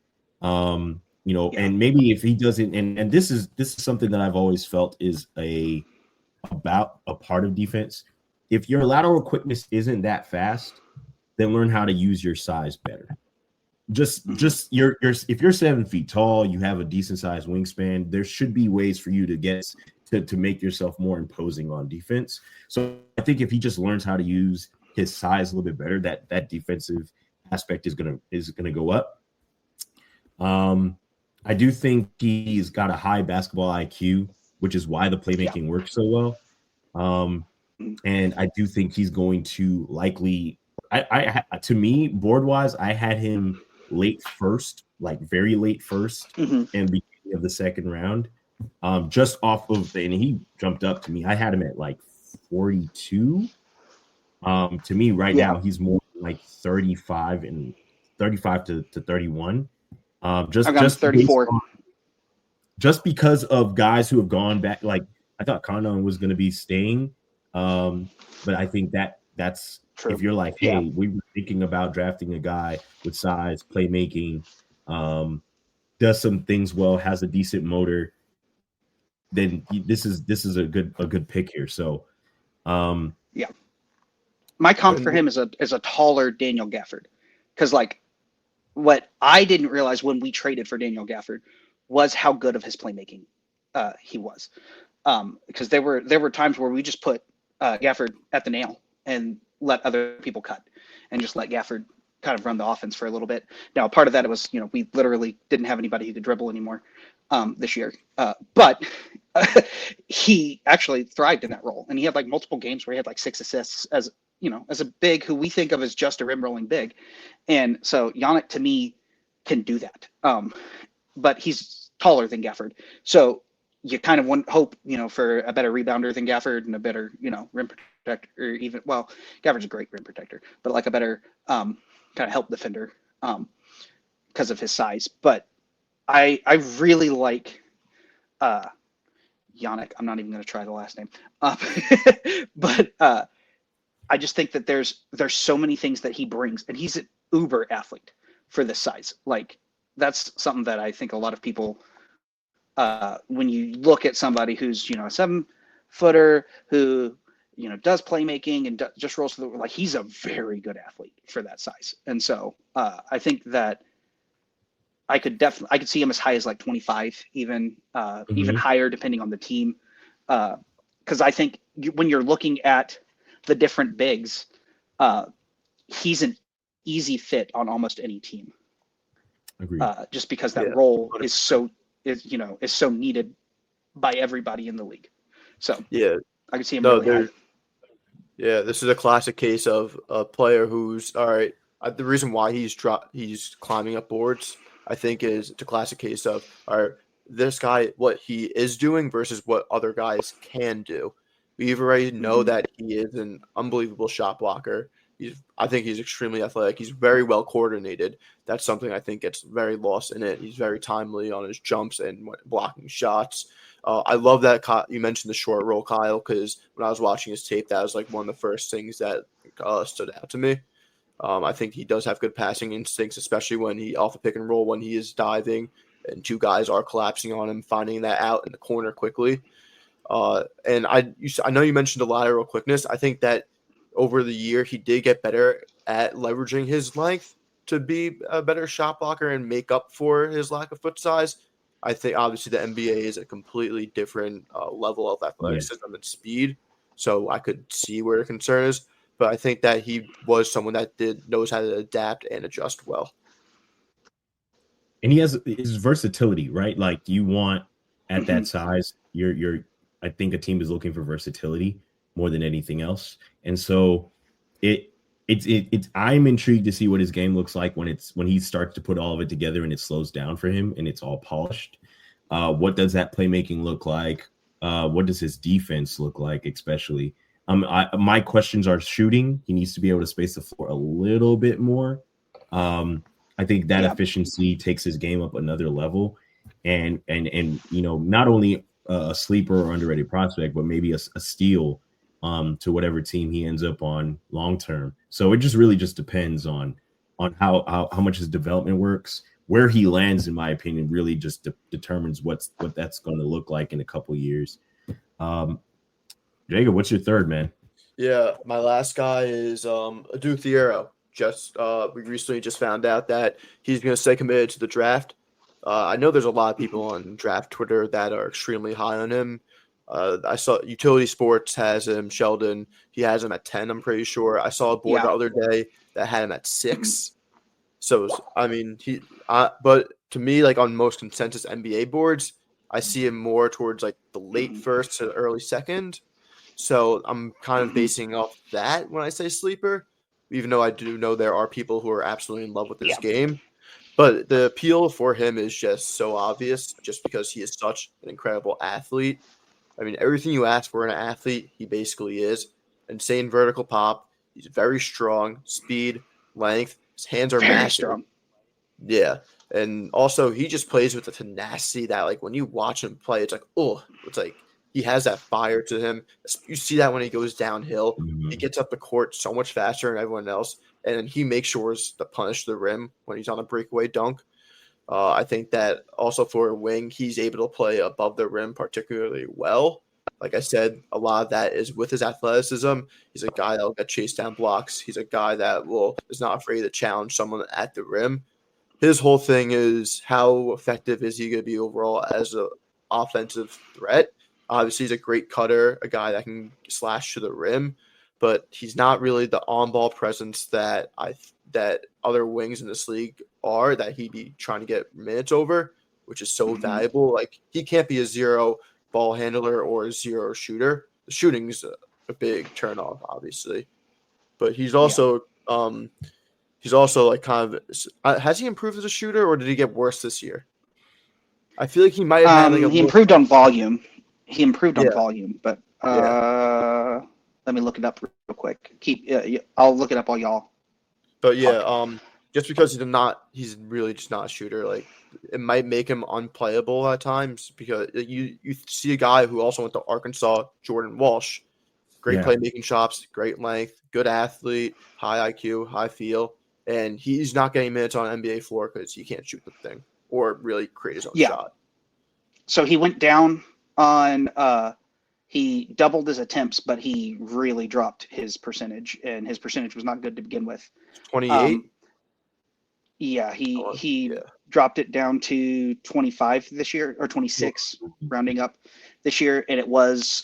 And maybe if he doesn't, and this is something that I've always felt is about a part of defense. If your lateral quickness isn't that fast, then learn how to use your size better. Just if you're 7 feet tall, you have a decent sized wingspan, there should be ways for you to get to make yourself more imposing on defense. So I think if he just learns how to use his size a little bit better, that defensive aspect is gonna go up. I do think he's got a high basketball IQ, which is why the playmaking works so well. And I do think he's going to likely, to me, board wise, I had him late first, like very late first, and beginning of the second round, just off of, and he jumped up to me. I had him at like 42. To me, right now, he's more like 35 to 31. Just 34. Just because of guys who have gone back. Like I thought Condon was going to be staying, but I think that's true. If you're like, hey, we were thinking about drafting a guy with size, playmaking, does some things well, has a decent motor, then this is a good pick here. So, my comp for him is a taller Daniel Gafford, because like what I didn't realize when we traded for Daniel Gafford was how good of his playmaking he was, because there were times where we just put Gafford at the nail and let other people cut, and just let Gafford kind of run the offense for a little bit. Now, part of that was, we literally didn't have anybody who could dribble anymore this year, but he actually thrived in that role, and he had like multiple games where he had like 6 assists as a big who we think of as just a rim rolling big, and so Yannick to me can do that. But he's taller than Gafford, so you kind of hope for a better rebounder than Gafford and a better rim protector, or even Gafford's a great rim protector, but like a better kind of help defender because of his size. But I really like Yannick. I'm not even going to try the last name, but I just think that there's so many things that he brings, and he's an uber athlete for this size. Like, that's something that I think a lot of people, when you look at somebody who's a 7-footer who does playmaking and just rolls for like, he's a very good athlete for that size. And so I think that I could see him as high as like 25, even higher depending on the team. Because I think when you're looking at the different bigs, he's an easy fit on almost any team. Agreed. Just because that role is so needed by everybody in the league. So yeah, I can see him really high. Yeah, this is a classic case of a player who's all right. The reason why he's climbing up boards, I think, is it's a classic case of this guy, what he is doing versus what other guys can do. We already know that he is an unbelievable shot blocker. I think he's extremely athletic. He's very well coordinated. That's something I think gets very lost in it. He's very timely on his jumps and blocking shots. I love that you mentioned the short roll, Kyle, because when I was watching his tape, that was like one of the first things that stood out to me. I think he does have good passing instincts, especially when he off the pick and roll, when he is diving and 2 guys are collapsing on him, finding that out in the corner quickly. And I know you mentioned the lateral quickness. I think that over the year, he did get better at leveraging his length to be a better shot blocker and make up for his lack of foot size. I think obviously the NBA is a completely different level of athleticism and speed, so I could see where the concern is. But I think that he was someone that knows how to adapt and adjust well. And he has his versatility, right? Like, you want at that size, I think a team is looking for versatility more than anything else. And so it's I'm intrigued to see what his game looks like when he starts to put all of it together and it slows down for him and it's all polished. What does that playmaking look like? What does his defense look like, especially? My questions are shooting. He needs to be able to space the floor a little bit more. I think that efficiency takes his game up another level, and not only a sleeper or underrated prospect, but maybe a steal to whatever team he ends up on long term. So it just really depends on how much his development works. Where he lands, in my opinion, really just determines what that's going to look like in a couple years. Jacob, what's your third, man? Yeah, my last guy is Adou Thiero. We recently just found out that he's going to stay committed to the draft. I know there's a lot of people on draft Twitter that are extremely high on him. I saw Utility Sports has him, Sheldon. He has him at 10, I'm pretty sure. I saw a board the other day that had him at 6. So, I mean, but to me, like on most consensus NBA boards, I see him more towards like the late first to early second. So I'm kind of basing off that when I say sleeper, even though I do know there are people who are absolutely in love with this game. But the appeal for him is just so obvious just because he is such an incredible athlete. I mean, everything you ask for in an athlete, he basically is. Insane vertical pop. He's very strong. Speed, length. His hands are massive. Strong. Yeah. And also, he just plays with the tenacity that, like, when you watch him play, it's like, it's like he has that fire to him. You see that when he goes downhill. He gets up the court so much faster than everyone else. And he makes sure to punish the rim when he's on a breakaway dunk. I think that also for a wing, he's able to play above the rim particularly well. Like I said, a lot of that is with his athleticism. He's a guy that will get chased down blocks. He's a guy that is not afraid to challenge someone at the rim. His whole thing is how effective is he going to be overall as an offensive threat. Obviously, he's a great cutter, a guy that can slash to the rim, but he's not really the on-ball presence that other wings in this league are, that he'd be trying to get minutes over, which is so valuable. Like, he can't be a zero ball handler or a zero shooter. The shooting's a big turnoff, obviously, but he's also like kind of has he improved as a shooter, or did he get worse this year? I feel like he might have had like he improved on volume. He improved on volume, but let me look it up real quick. I'll look it up while y'all. But just because he's really just not a shooter. Like, it might make him unplayable at times, because you see a guy who also went to Arkansas, Jordan Walsh, great playmaking shots, great length, good athlete, high IQ, high feel, and he's not getting minutes on an NBA floor because he can't shoot the thing or really create his own shot. So he went down on he doubled his attempts, but he really dropped his percentage, and his percentage was not good to begin with. 28. He dropped it down to 25 this year, or 26, rounding up this year, and it was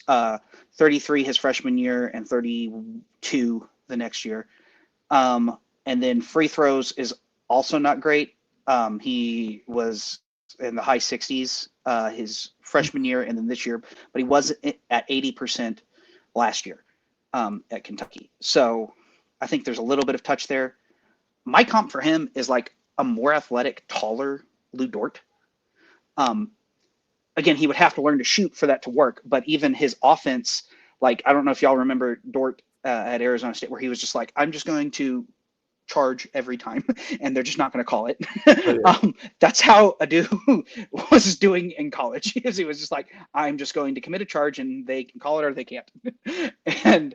33 his freshman year and 32 the next year. And then free throws is also not great. He was in the high 60s his freshman year and then this year, but he was at 80% last year at Kentucky. So I think there's a little bit of touch there. My comp for him is like a more athletic, taller Lou Dort. Again, he would have to learn to shoot for that to work, but even his offense, like, I don't know if y'all remember Dort at Arizona State, where he was just like, I'm just going to charge every time, and they're just not going to call it. That's how Adu was doing in college. He was just like, I'm just going to commit a charge, and they can call it or they can't. And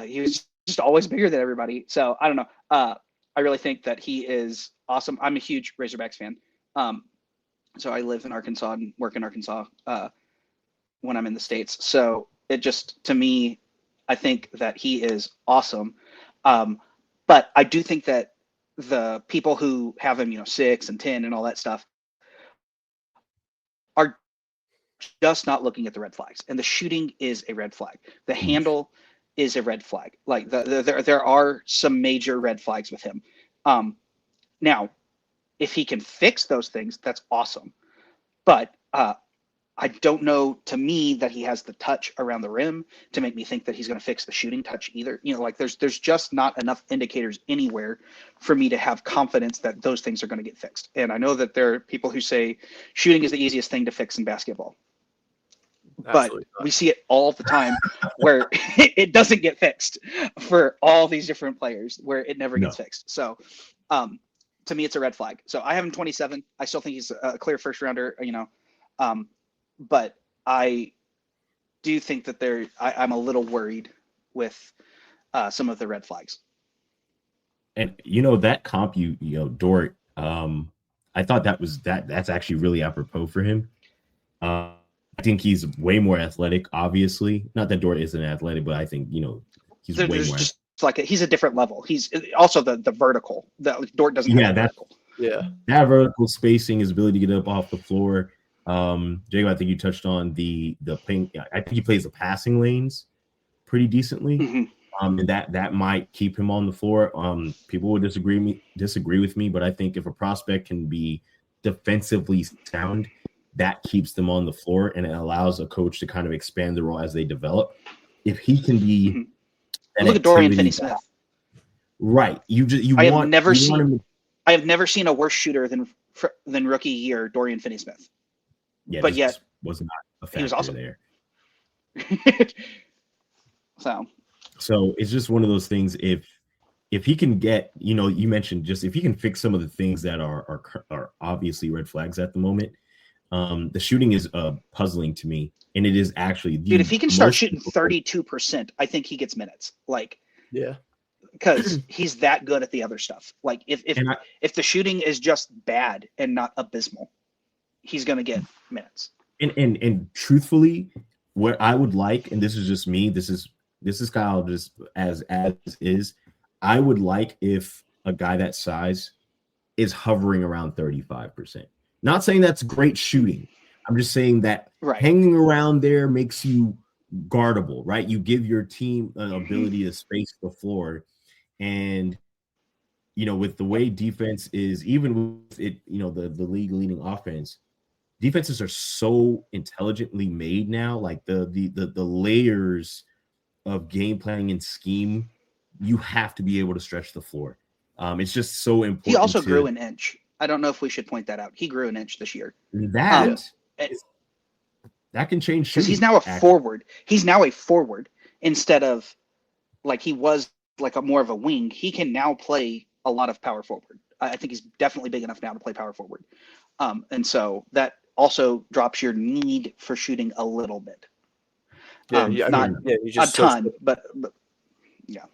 he was just always bigger than everybody. So I don't know. I really think that he is awesome. I'm a huge Razorbacks fan. So I live in Arkansas and work in Arkansas when I'm in the States. So it just, to me, I think that he is awesome. But I do think that the people who have him, 6 and 10 and all that stuff are just not looking at the red flags. And the shooting is a red flag. The handle is a red flag. Like there are some major red flags with him. Now, if he can fix those things, that's awesome. But I don't know, to me, that he has the touch around the rim to make me think that he's going to fix the shooting touch either. Like there's just not enough indicators anywhere for me to have confidence that those things are going to get fixed. And I know that there are people who say shooting is the easiest thing to fix in basketball. Absolutely. But we see it all the time where it doesn't get fixed for all these different players, where it never gets fixed. So to me, it's a red flag. So I have him 27. I still think he's a clear first rounder, but I do think that I'm a little worried with some of the red flags. And that comp, Dort, I thought that's actually really apropos for him. I think he's way more athletic, obviously. Not that Dort isn't athletic, but I think, he's way more just like he's a different level. He's also the vertical. Dort doesn't have that vertical. That vertical spacing, his ability to get up off the floor. Jacob, I think you touched on the ping. I think he plays the passing lanes pretty decently. And that might keep him on the floor. People will disagree with me, but I think if a prospect can be defensively sound, that keeps them on the floor, and it allows a coach to kind of expand the role as they develop. If he can be, look at Dorian Finney-Smith. Right. I have never seen a worse shooter than rookie year Dorian Finney-Smith. Yeah, but yet was not a factor. He was awesome there. So it's just one of those things. If he can get, you mentioned just if he can fix some of the things that are obviously red flags at the moment. The shooting is puzzling to me, and it is actually dude. If he can start shooting 32%, I think he gets minutes. Because he's that good at the other stuff. Like if the shooting is just bad and not abysmal, he's going to get minutes. And truthfully, what I would like, and this is just me, this is Kyle, just as is, I would like if a guy that size is hovering around 35%. Not saying that's great shooting, I'm just saying that Right. hanging around there makes you guardable, right? You give your team an ability to space the floor. And, with the way defense is, even with it, the league leading offense, defenses are so intelligently made now. Like the layers of game planning and scheme, you have to be able to stretch the floor. It's just so important. He also grew an inch. I don't know if we should point that out. He grew an inch this year. That can change because he's now a forward. He's now a forward instead of like he was like a more of a wing. He can now play a lot of power forward. I think he's definitely big enough now to play power forward. And so that also drops your need for shooting a little bit. Not he's just a ton, but yeah.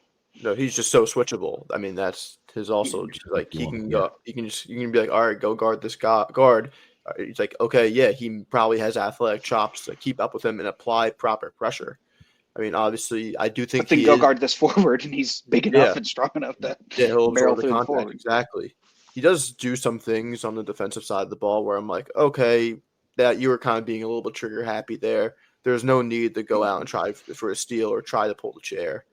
No, he's just so switchable. I mean, that's his also just like he can go. You can be like, all right, go guard this guard. He's like, okay, yeah, he probably has athletic chops to keep up with him and apply proper pressure. I mean, obviously, I do think guard this forward, and he's big enough and strong enough that he'll barrel through the contact. Exactly. He does do some things on the defensive side of the ball where I'm like, okay, that you were kind of being a little bit trigger happy there. There's no need to go out and try for a steal or try to pull the chair.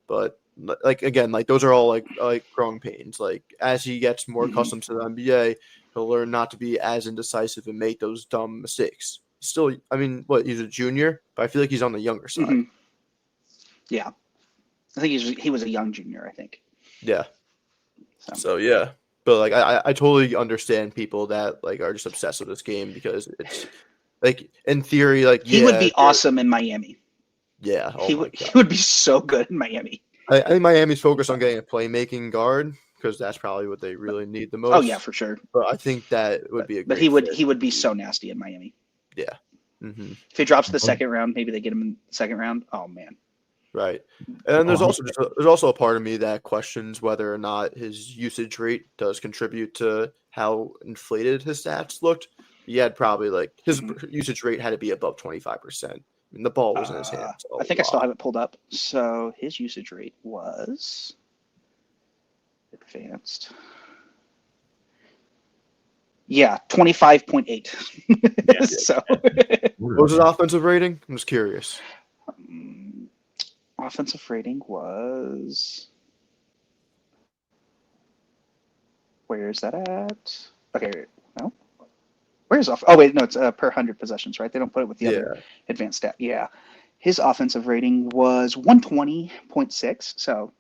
But like again, like those are all like growing pains. Like as he gets more accustomed to the NBA, he'll learn not to be as indecisive and make those dumb mistakes. Still, I mean, he's a junior, but I feel like he's on the younger side. Mm-hmm. Yeah, I think he was a young junior. I think. Yeah. So yeah, but like I totally understand people that like are just obsessed with this game because it's like in theory, like he would be awesome in Miami. Yeah, he would be so good in Miami. I think Miami's focused on getting a playmaking guard because that's probably what they really need the most. Oh yeah, for sure. But I think that would be a. But he would be so nasty in Miami. Yeah. Mm-hmm. If he drops the second round, maybe they get him in the second round. Oh man. Right, and there's also a part of me that questions whether or not his usage rate does contribute to how inflated his stats looked. He had probably like his usage rate had to be above 25%. I mean, the ball was in his hands. I think I still have it pulled up. So his usage rate was advanced. Yeah, 25.8. So what was his offensive rating? I'm just curious. Offensive rating was. Where is that at? Okay, no. Where's off? Oh wait, no, it's per 100 possessions, right? They don't put it with the other advanced stat. Yeah, his offensive rating was 120.6. So,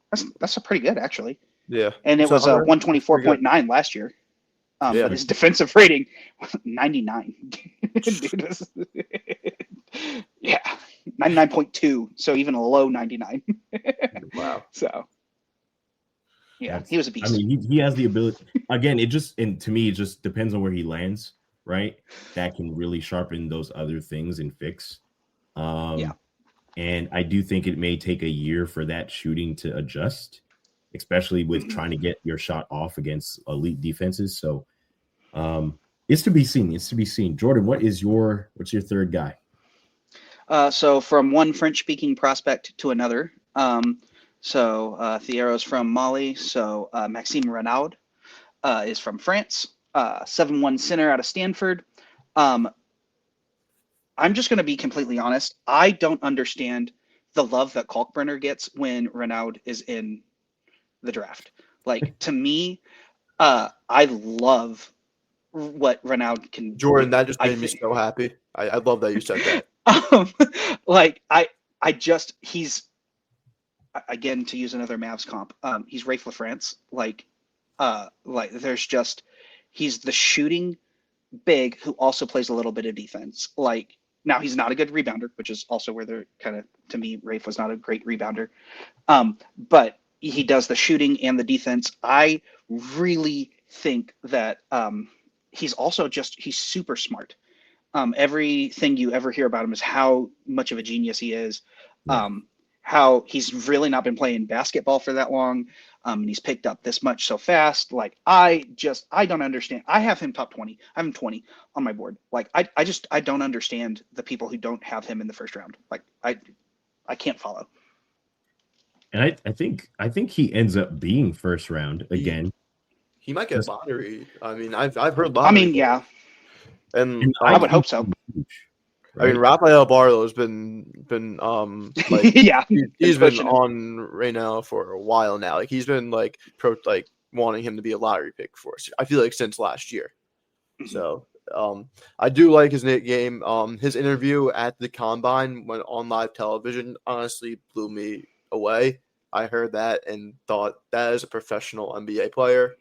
that's a pretty good actually. Yeah, and it was 124.9 last year. But his defensive rating was 99. Yeah, 99.2. So even a low 99. Wow. So. Yeah, he was a beast. I mean, he has the ability. Again, to me, it just depends on where he lands, right? That can really sharpen those other things and fix. And I do think it may take a year for that shooting to adjust, especially with trying to get your shot off against elite defenses. So it's to be seen. It's to be seen. Jordan, what's your third guy? So from one French-speaking prospect to another. So Thierry's from Mali. So Maxime Renaud is from France. 7'1" center out of Stanford. I'm just going to be completely honest. I don't understand the love that Kalkbrenner gets when Renaud is in the draft. Like, to me, I love what Renaud can. Jordan, that just made me so happy. I love that you said that. He's, again, to use another Mavs comp, he's Rafe LaFrance. He's the shooting big who also plays a little bit of defense. Like, now he's not a good rebounder, which is also where they're kind of, to me, Rafe was not a great rebounder. But he does the shooting and the defense. I really think that he's super smart. Everything you ever hear about him is how much of a genius he is. How he's really not been playing basketball for that long. And he's picked up this much so fast. Like, I don't understand. I have him top 20. I have him 20 on my board. Like, I don't understand the people who don't have him in the first round. Like, I can't follow. And I think he ends up being first round again. He might get lottery. I mean, I've heard lottery. I mean, yeah. And And I would hope so. huge, I mean, right? Rafael Barlow has been like Yeah, he's been pushing him. on right now for a while now. Like he's been like wanting him to be a lottery pick for us. I feel like since last year. Mhm. So I do like his game. His interview at the combine when on live television honestly blew me away. I heard that and thought that is a professional NBA player.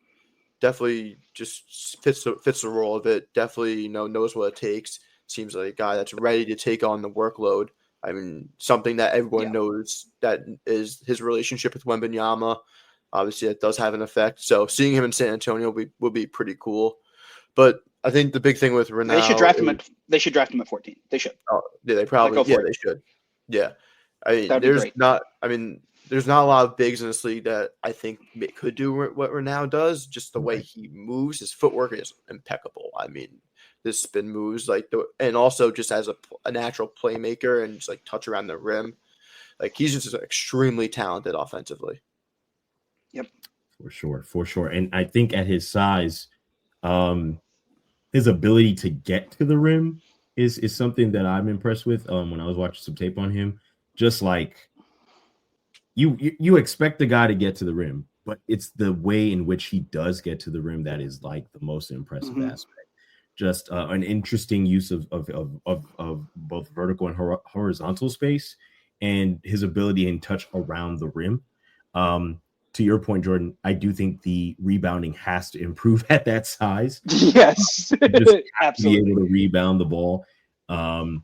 Definitely just fits the role of it. Definitely knows what it takes. Seems like a guy that's ready to take on the workload. I mean, something that everyone Yeah. knows that is his relationship with Wembanyama. Obviously, that does have an effect. So seeing him in San Antonio would be pretty cool. But I think the big thing with Ronaldo, They should draft him at. They should draft him at 14. They should. yeah, they probably go for they should. Yeah, I mean, That'd be there's great. not. I mean, there's not a lot of bigs in this league that I think could do what Ronaldo does. Just the way Right. he moves, his footwork is impeccable. I mean, his spin moves and also just as a natural playmaker and just like touch around the rim, like he's just extremely talented offensively. For sure. And I think at his size, his ability to get to the rim is something that I'm impressed with. When I was watching some tape on him, just like you expect the guy to get to the rim, but it's the way in which he does get to the rim that is like the most impressive Mhm. aspect. Just an interesting use of both vertical and horizontal space, and his ability and touch around the rim. To your point, Jordan, I do think the rebounding has to improve at that size. Yes, Just have to be absolutely. able to rebound the ball. And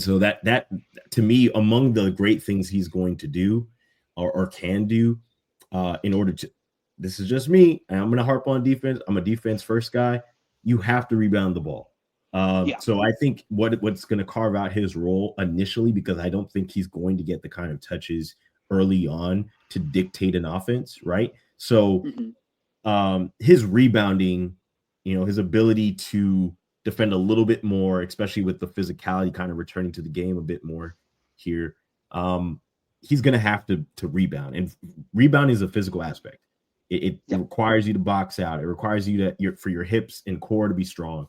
so that to me, among the great things he's going to do or can do in order to, this is just me, and I'm going to harp on defense. I'm a defense first guy. You have to rebound the ball. Yeah. So I think what's going to carve out his role initially, because I don't think he's going to get the kind of touches early on to dictate an offense, right? So Mhm. his rebounding, his ability to defend a little bit more, especially with the physicality kind of returning to the game a bit more here. He's going to have to rebound, and rebound is a physical aspect. It Yep. requires you to box out. It requires you for your hips and core to be strong.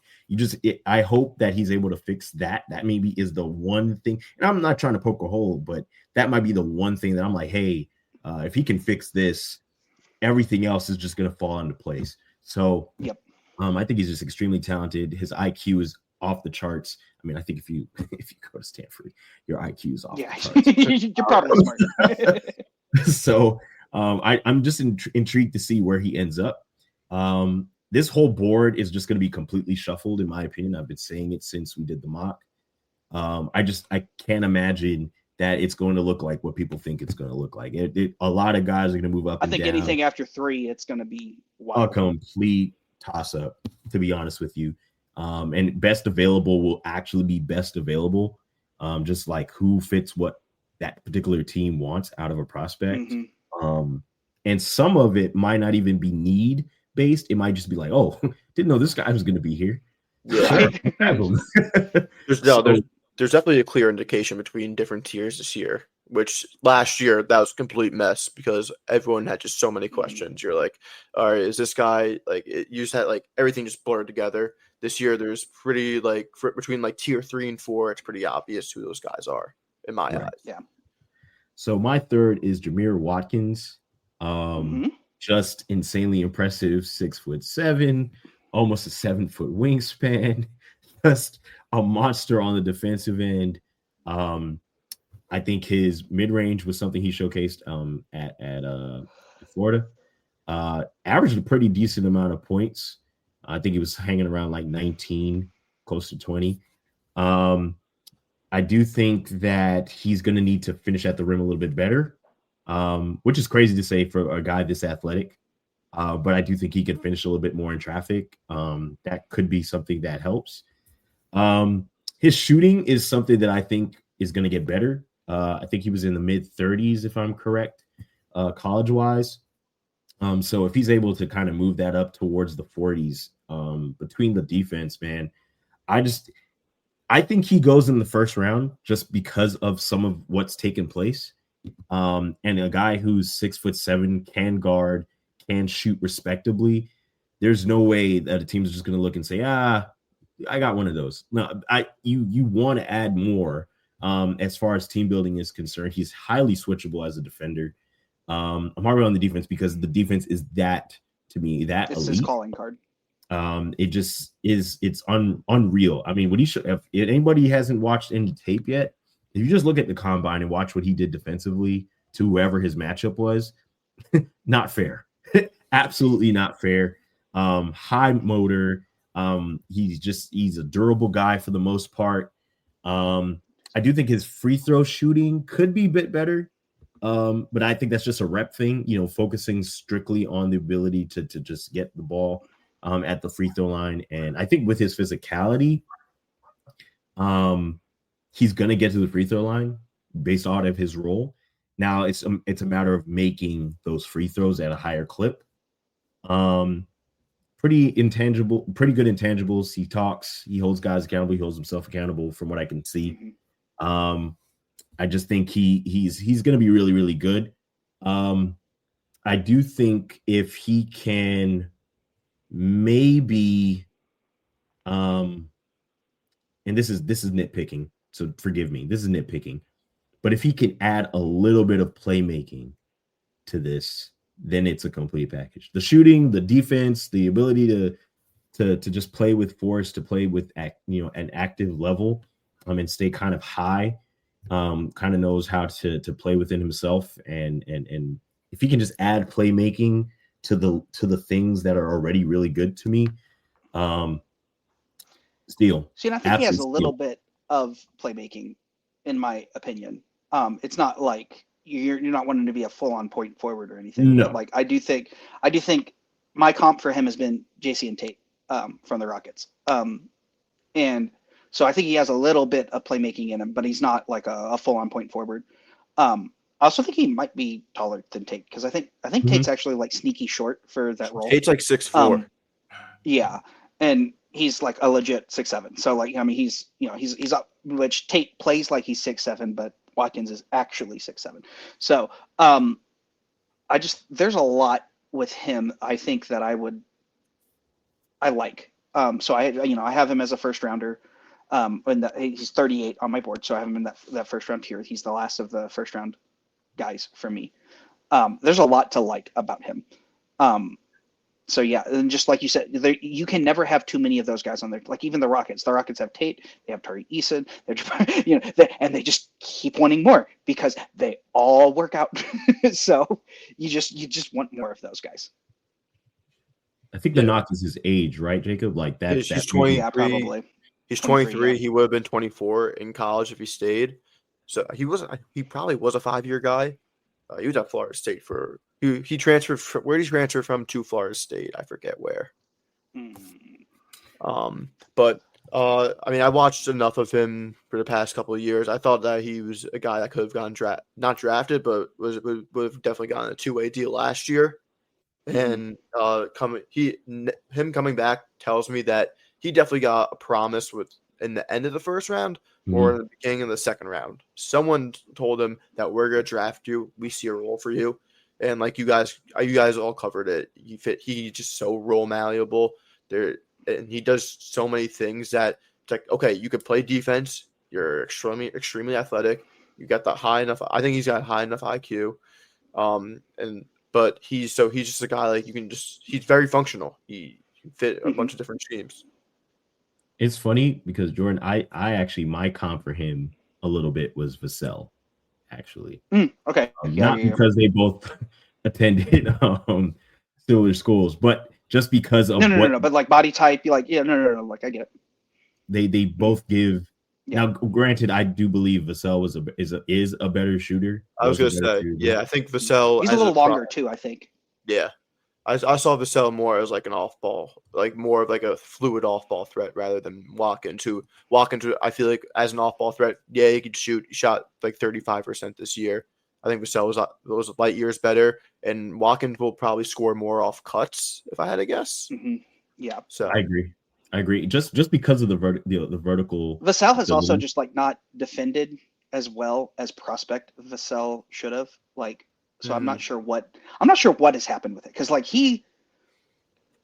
I hope that he's able to fix that. That maybe is the one thing. And I'm not trying to poke a hole, but that might be the one thing that I'm like, hey, if he can fix this, everything else is just going to fall into place. So, Yep. I think he's just extremely talented. His IQ is off the charts. I mean, I think if you go to Stanford, your IQ is off Yeah, the charts. you're probably smart. So I'm just intrigued to see where he ends up. This whole board is just going to be completely shuffled, in my opinion. I've been saying it since we did the mock. I can't imagine that it's going to look like what people think it's going to look like. A lot of guys are going to move up. I and think down. anything after 3, it's going to be A wild. complete toss up, to be honest with you. And best available will actually be best available. Just like who fits what that particular team wants out of a prospect. Mhm. And some of it might not even be need based. It might just be like, oh, didn't know this guy was going to be here. Yeah, Right. there's definitely a clear indication between different tiers this year. Which last year that was a complete mess because everyone had just so many questions. You're like, all right, is this guy like? You just had like everything just blurred together. This year, there's pretty like between like tier 3 and 4, it's pretty obvious who those guys are in my Right. eyes. Yeah. So my third is Jameer Watkins. Mhm. Just insanely impressive, 6'7", almost a 7-foot wingspan, just a monster on the defensive end. I think his mid-range was something he showcased at Florida. Averaged a pretty decent amount of points. I think he was hanging around like 19, close to 20. I do think that he's going to need to finish at the rim a little bit better, which is crazy to say for a guy this athletic. But I do think he can finish a little bit more in traffic. That could be something that helps. His shooting is something that I think is going to get better. I think he was in the mid-30s, if I'm correct, college-wise. So if he's able to kind of move that up towards the 40s between the defense, man, I think he goes in the first round just because of some of what's taken place. And a guy who's 6'7" can guard, can shoot respectably. There's no way that a team's just going to look and say, I got one of those. No, you want to add more as far as team building is concerned. He's highly switchable as a defender. I'm harping on the defense because the defense is that to me that It's elite. his calling card. It just is. It's unreal. I mean, what he should. If anybody hasn't watched any tape yet, if you just look at the combine and watch what he did defensively to whoever his matchup was, not fair. Absolutely not fair. High motor. He's a durable guy for the most part. I do think his free throw shooting could be a bit better. But I think that's just a rep thing, focusing strictly on the ability to just get the ball at the free throw line. And I think with his physicality, he's going to get to the free throw line based out of his role. Now it's a matter of making those free throws at a higher clip. Pretty good intangibles. He talks, he holds guys accountable, he holds himself accountable from what I can see. I just think he's going to be really, really good. I do think if he can maybe, and this is nitpicking, so forgive me. This is nitpicking, but if he can add a little bit of playmaking to this, then it's a complete package. The shooting, the defense, the ability to just play with force, to play with an active level, and stay kind of high. Kind of knows how to play within himself, and if he can just add playmaking to the things that are already really good to me, steal. See, and I think he has a little bit of playmaking, in my opinion. It's not like you're not wanting to be a full-on point forward or anything. No. But like I do think my comp for him has been JC and Tate from the Rockets, and so I think he has a little bit of playmaking in him, but he's not like a full-on point forward. I also think he might be taller than Tate, because I think Tate's actually like sneaky short for that role. Tate's like 6'4". Yeah, and he's like a legit 6'7". So like, I mean, he's up, which Tate plays like he's 6'7", but Watkins is actually 6'7". So there's a lot with him I think that I like. So I have him as a first rounder. And he's 38 on my board, so I have him in that first round tier. He's the last of the first round guys for me. There's a lot to like about him. So yeah, and just like you said, you can never have too many of those guys on there. Like even the Rockets have Tate, they have Tari Eason, and they just keep wanting more because they all work out. So you just want more of those guys. I think the knock is his age, right, Jacob? Like that. He's 23. Yeah, probably. He's 23. He would have been 24 in college if he stayed. So he probably was a 5-year guy. He was at Florida State he transferred. Where did he transfer from to Florida State? I forget where. But I mean, I watched enough of him for the past couple of years. I thought that he was a guy that could have gone not drafted, but would have definitely gotten a 2-way deal last year. And him coming back tells me that he definitely got a promise in the end of the first round or in the beginning of the second round. Someone told him that we're going to draft you. We see a role for you. And like you guys all covered it. He's just so role malleable there. And he does so many things that it's like, okay, you could play defense. You're extremely, extremely athletic. You got the high enough. I think he's got high enough IQ. But he's just a guy like he's very functional. He can fit a bunch of different schemes. It's funny because Jordan, I actually my comp for him a little bit was Vassell, actually. Okay. Because they both attended similar schools, but just because of no, but like body type, you like no, like I get it. They both give. Yeah. Now, granted, I do believe Vassell is a better shooter. I was going to say, yeah, I think Vassell. He's a little longer too, I think. Yeah, I saw Vassell more as like an off ball, like more of like a fluid off ball threat rather than walk into. I feel like as an off ball threat, yeah, he could shoot. He shot like 35% this year. I think Vassell was light years better, and Watkins will probably score more off cuts if I had to guess. Yeah, so I agree. Just because of the vertical. Vassell has also just like not defended as well as prospect Vassell should have. Like, so I'm not sure what has happened with it, because like he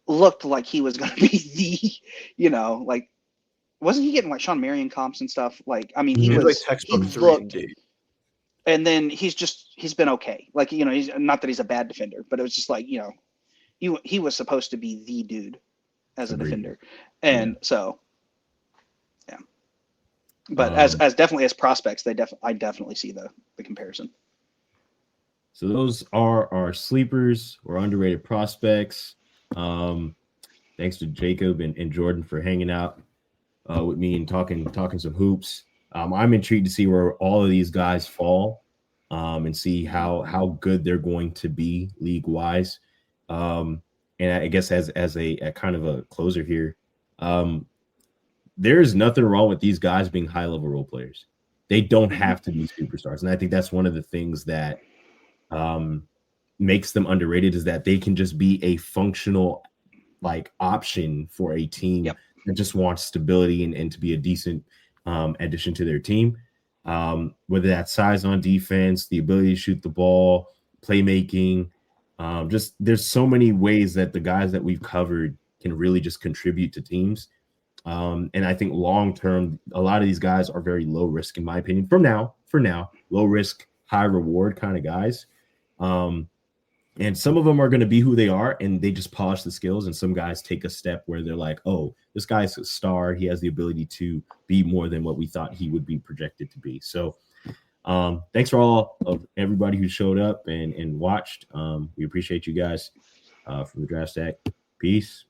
looked like he was going to be the, like wasn't he getting like Sean Marion comps and stuff? Like, I mean, he Mhm. He's was like textbook he 3 and looked, D. and then he's been okay. Like, you know, he's not that he's a bad defender, but it was just like, you know, he was supposed to be the dude as a Agreed. defender, and so yeah. But as Um, definitely as prospects, I definitely see the comparison. So those are our sleepers or underrated prospects. Thanks to Jacob and Jordan for hanging out with me and talking some hoops. I'm intrigued to see where all of these guys fall and see how good they're going to be league wise. And I guess as a kind of a closer here, there is nothing wrong with these guys being high level role players. They don't have to be superstars, and I think that's one of the things that makes them underrated is that they can just be a functional like option for a team that just wants stability and to be a decent addition to their team. Whether that's size on defense, the ability to shoot the ball, playmaking, just there's so many ways that the guys that we've covered can really just contribute to teams. And I think long term, a lot of these guys are very low risk, in my opinion. For now, low risk, high reward kind of guys. And some of them are going to be who they are and they just polish the skills. And some guys take a step where they're like, oh, this guy's a star. He has the ability to be more than what we thought he would be projected to be. So thanks for all of everybody who showed up and watched. We appreciate you guys from the Draft Stack. Peace.